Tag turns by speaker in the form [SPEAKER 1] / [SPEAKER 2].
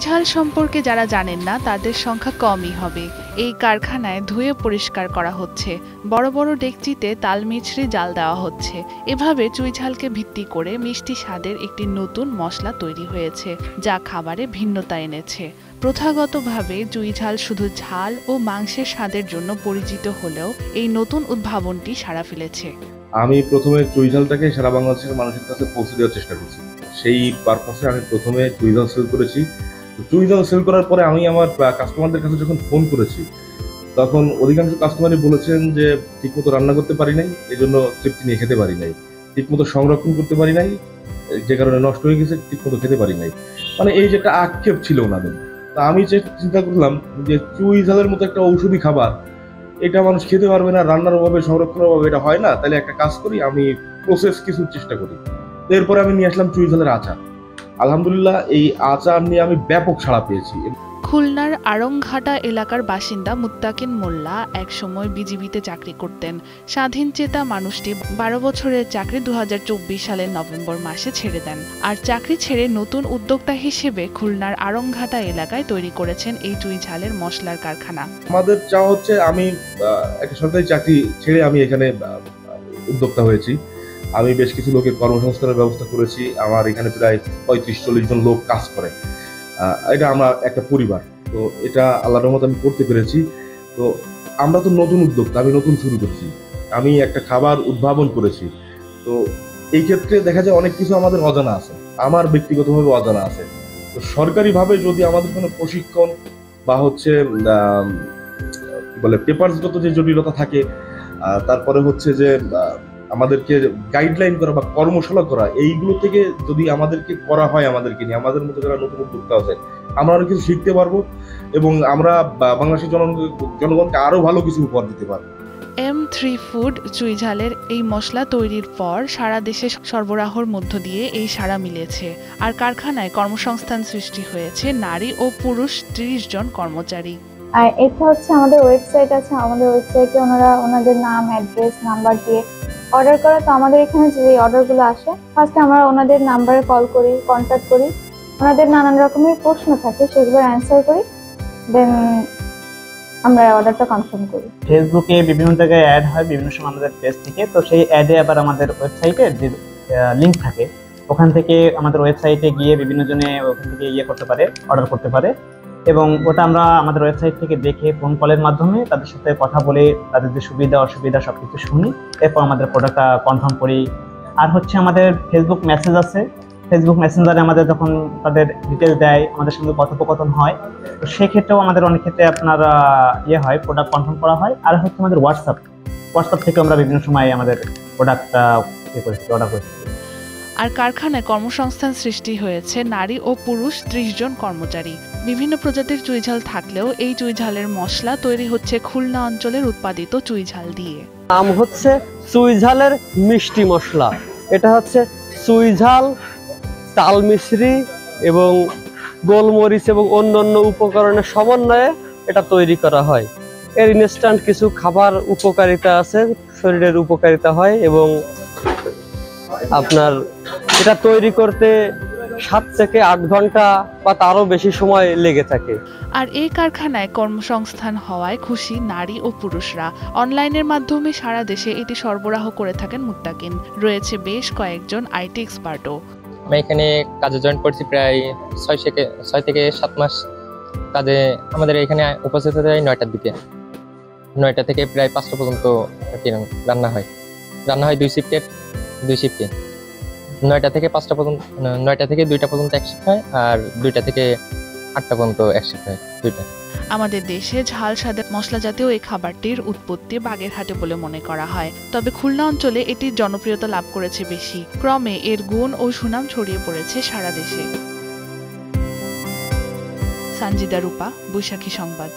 [SPEAKER 1] চুইঝাল সম্পর্কে যারা জানেন না তাদের সংখ্যা কমই হবে। এই কারখানায় ধুয়ে পরিষ্কার করা হচ্ছে, বড় বড় ডেকচিতে তাল মিছরি জাল দেওয়া হচ্ছে। এভাবে চুইঝালকে ভিত্তি করে মিষ্টি স্বাদের একটি নতুন মশলা তৈরি হয়েছে, যা খাবারে ভিন্নতা এনেছে। প্রথাগতভাবে চুইঝাল শুধু ঝাল ও মাংসের স্বাদের জন্য পরিচিত হলেও এই নতুন উদ্ভাবনটি সাড়া ফেলেছে।
[SPEAKER 2] আমি প্রথমে চুইঝালটাকে সারা বাংলাদেশের মানুষের কাছে পৌঁছে দেওয়ার চেষ্টা করছি। সেই পারপাসে আমি প্রথমে চুইঝাল সেল করেছি। চুইঝাল সেল করার পরে আমি আমার কাস্টমারদের কাছে যখন ফোন করেছি, তখন অধিকাংশ কাস্টমারই বলেছেন যে ঠিকমতো রান্না করতে পারি নাই, এই জন্য তৃপ্তি নিয়ে খেতে পারি নাই, ঠিকমতো সংরক্ষণ করতে পারি নাই, যে কারণে নষ্ট হয়ে গেছে, ঠিকমতো খেতে পারি নাই। মানে এই যে একটা আক্ষেপ ছিল ওনাদের। তা আমি যে চিন্তা করলাম যে চুইঝালের মতো একটা ঔষধি খাবার, এটা মানুষ খেতে পারবে না, রান্নার অভাবে সংরক্ষণের অভাবে এটা হয় না, তাহলে একটা কাজ করি, আমি প্রসেস কিছু চেষ্টা করি। এরপরে আমি নিয়ে আসলাম চুইঝালের আচার। আলহামদুলিল্লাহ এই আচার নিয়ে আমি ব্যাপক সাড়া পেয়েছি।
[SPEAKER 1] খুলনার আড়ংঘাটা এলাকার বাসিন্দা মুত্তাকিন মোল্লা একসময় বিজিবিতে চাকরি করতেন। স্বাধীন চেতা মানুষটি 12 বছরের চাকরি 2024 সালের নভেম্বর মাসে ছেড়ে দেন। আর চাকরি ছেড়ে নতুন উদ্যোক্তা হিসেবে খুলনার আড়ংঘাটা এলাকায় তৈরি করেছেন এই চুইঝালের মশলার কারখানা।
[SPEAKER 2] আমাদের চাওয়া হচ্ছে, আমি একটা সরকারি চাকরি ছেড়ে আমি এখানে উদ্যোক্তা হয়েছি। আমি বেশ কিছু লোকের কর্মসংস্থানের ব্যবস্থা করেছি। আমার এখানে প্রায় 35-40 জন লোক কাজ করে। এটা আমরা একটা পরিবার, তো এটা আল্লাহর রহমতে আমি করতে পেরেছি। তো আমরা তো নতুন উদ্যোক্তা, আমি নতুন শুরু করছি, আমি একটা খাবার উদ্ভাবন করেছি। তো এই ক্ষেত্রে দেখা যায় অনেক কিছু আমাদের অজানা আছে, আমার ব্যক্তিগতভাবে অজানা আছে। তো সরকারিভাবে যদি আমাদের কোনো প্রশিক্ষণ বা হচ্ছে কি বলে পেপারসগত যে জটিলতা থাকে, তারপরে হচ্ছে যে আমাদেরকে গাইডলাইন করা বা কর্মশালা করা, এইগুলো থেকে যদি আমাদেরকে করা হয়, আমাদেরকে নিয়ে আমাদের মতো যারা নতুন উদ্যোক্তা আছে, আমরা অনেক কিছু শিখতে পারবো এবং আমরা বাংলাদেশের জনগণকে আরো ভালো কিছু উপহার দিতে পারবো।
[SPEAKER 1] M3 ফুড চুইঝালের এই মশলা তৈরির পর সারা দেশে সরবরাহর মধ্য দিয়ে এই সাড়া মিলেছে। আর কারখানায় কর্মসংস্থান সৃষ্টি হয়েছে নারী ও পুরুষ 30 জন কর্মচারী।
[SPEAKER 3] আর এটা হচ্ছে আমাদের ওয়েবসাইট আছে, আমাদের ওয়েবসাইটে ওনারা ওনাদের নাম, অ্যাড্রেস, নাম্বার দিয়ে অর্ডার করে। তো আমাদের এখানে যে অর্ডারগুলো আসে, ফার্স্টে আমরা ওনাদের নাম্বারে কল করি, কন্ট্যাক্ট করি, ওনাদের নানান রকমের প্রশ্ন থাকে, সেগুলোর অ্যান্সার করি, দেন আমরা অর্ডারটা কনফার্ম করি।
[SPEAKER 4] ফেসবুকে বিভিন্ন জায়গায় অ্যাড হয় বিভিন্ন সময় আমাদের পেজ থেকে, তো সেই অ্যাডে আবার আমাদের ওয়েবসাইটে যে লিঙ্ক থাকে, ওখান থেকে আমাদের ওয়েবসাইটে গিয়ে বিভিন্ন জনে ওখান থেকে করতে পারে, অর্ডার করতে পারে। এবং ওটা আমরা আমাদের ওয়েবসাইট থেকে দেখে ফোন কলের মাধ্যমে তাদের সাথে কথা বলে তাদের যে সুবিধা অসুবিধা সবকিছু শুনি, এরপর আমাদের প্রোডাক্টটা কনফার্ম করি। আর হচ্ছে আমাদের ফেসবুক মেসেজ আছে, ফেসবুক মেসেঞ্জারে আমাদের যখন তাদের ডিটেলস দেয়, আমাদের সঙ্গে কথোপকথন হয়, তো সেক্ষেত্রেও আমাদের অনেক ক্ষেত্রে আপনার হয়, প্রোডাক্ট কনফার্ম করা হয়। আর হচ্ছে আমাদের হোয়াটসঅ্যাপ থেকে আমরা বিভিন্ন সময় আমাদের প্রোডাক্টটা অর্ডার করেছি।
[SPEAKER 1] আর কারখানায় কর্মসংস্থান সৃষ্টি হয়েছে নারী ও পুরুষ 30 জন কর্মচারী। বিভিন্ন প্রজাতির চুইঝাল থাকলেও এই চুইঝালের মশলা তৈরি হচ্ছে খুলনা অঞ্চলের উৎপাদিত চুইঝাল দিয়ে।
[SPEAKER 5] নাম হচ্ছে চুইঝালের মিষ্টি মশলা। এটা হচ্ছে চুইঝাল, তাল মিছরি এবং গোলমরিচ এবং অন্যান্য উপকরণের সমন্বয়ে এটা তৈরি করা হয়। এর ইনস্ট্যান্ট কিছু খাবার উপকারিতা আছে, শরীরের উপকারিতা হয় এবং আপনার এটা তৈরি করতে 7 থেকে 8 ঘন্টা বা তারও বেশি সময় লেগে থাকে।
[SPEAKER 1] আর এই কারখানায় কর্মসংস্থান হওয়ায় খুশি নারী ও পুরুষরা। অনলাইনের মাধ্যমে সারা দেশে এটি সরবরাহ করে থাকেন মুত্তাকিন। রয়েছে বেশ কয়েকজন আইটি এক্সপার্টও।
[SPEAKER 6] আমি এখানে কাজে জয়েন করছি প্রায় 6 থেকে 7 মাস কাজে। আমাদের এখানে উপস্থিত হয় 9টার দিকে, 9টা থেকে প্রায় 5টা পর্যন্ত রান্না হয় 2 শিফটে। 9টা থেকে 5টা পর্যন্ত, 9টা থেকে 2টা পর্যন্ত এক শিফট হয়, আর 2টা থেকে 8টা পর্যন্ত এক শিফট হয়, 2টা।
[SPEAKER 1] আমাদের দেশে ঝাল স্বাদের মশলা জাতীয় এই খাবারটির উৎপত্তি বাগেরহাটে বলে মনে করা হয়, তবে খুলনা অঞ্চলে এটির জনপ্রিয়তা লাভ করেছে বেশি। ক্রমে এর গুণ ও সুনাম ছড়িয়ে পড়েছে সারা দেশে। সানজিদা রূপা, বৈশাখী সংবাদ।